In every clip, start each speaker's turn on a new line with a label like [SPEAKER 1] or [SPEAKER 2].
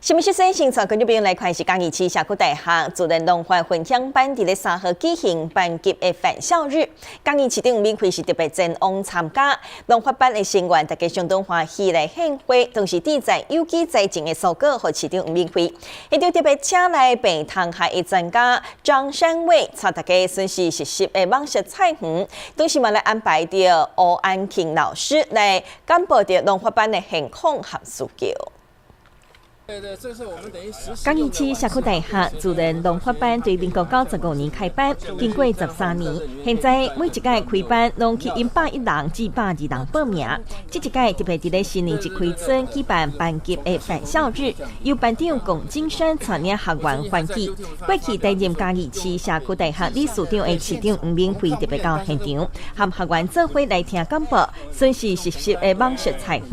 [SPEAKER 1] 新闻新鲜，现场观众朋友来看是嘉义市社区大学自然农法分享班伫咧3号举行班级的返校日。嘉义市长免费是特别前往参加，农法班的成员大家相当欢喜来献花，同时地在有机栽种的蔬果和市长免费。伊就特别请来北塘学的专家张山伟，带大家顺序实习的网式菜园，同时嘛来安排着欧安庆老师来简报着农法班的现况和需求。嘉义市社区大学自然农法班对民国95年开班，经过13年，现在每一届开班拢吸引101人至102人报名。这一届特别伫咧新年一开春举办班级的返校日，由班长龚金山带领学员欢喜。过去担任嘉义市社区大学理事长的市长吴明辉特别到现场，和学员做伙来听简报，顺序实习的网式菜园。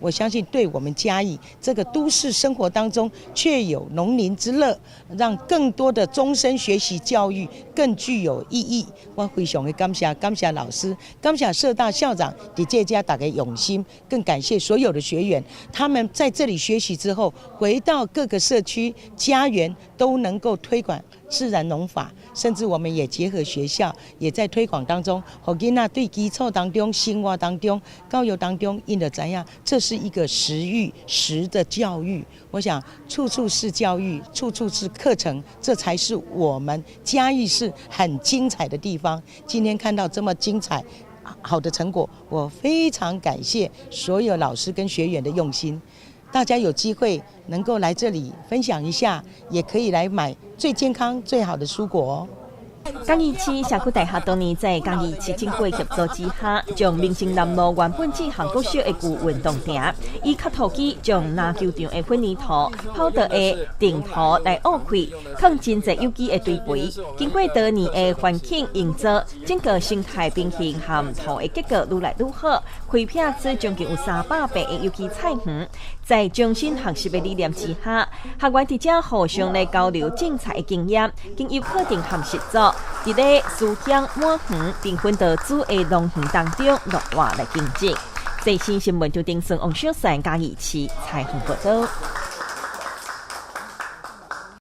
[SPEAKER 2] 我相信对我们嘉义这个都市生活当中，却有农林之乐，让更多的终身学习教育更具有意义。我非常的感谢老师，感谢社大校长伫这家大家用心，更感谢所有的学员，他们在这里学习之后，回到各个社区家园都能够推广自然农法，甚至我们也结合学校，也在推广当中，让囡仔对基础当中、生活当中、教育当中，因着怎样，这是一个实的教育。我想，处处是教育，处处是课程，这才是我们嘉义市很精彩的地方。今天看到这么精彩好的成果，我非常感谢所有老师跟学员的用心。大家有机会能够来这里分享一下，也可以来买最健康、最好的蔬果哦。
[SPEAKER 1] 嘉义市社区大学当年在嘉义市政府协助之下，将民生南路原本只韩国小的旧运动场，以卡土机将篮球场的混凝土、跑道的顶土来挖开，放真侪有机的堆肥。经过多年的环境营造，整个生态平衡和土的结构愈来愈好，开辟出将近有300坪的有机菜园。在终身学习的理念之下，学员伫遮互相来交流种菜的经验，经由课程和实作，伫咧思乡满园并分到主的农园当中落活来经济。最新新闻就丁顺王小山嘉义市采访报道。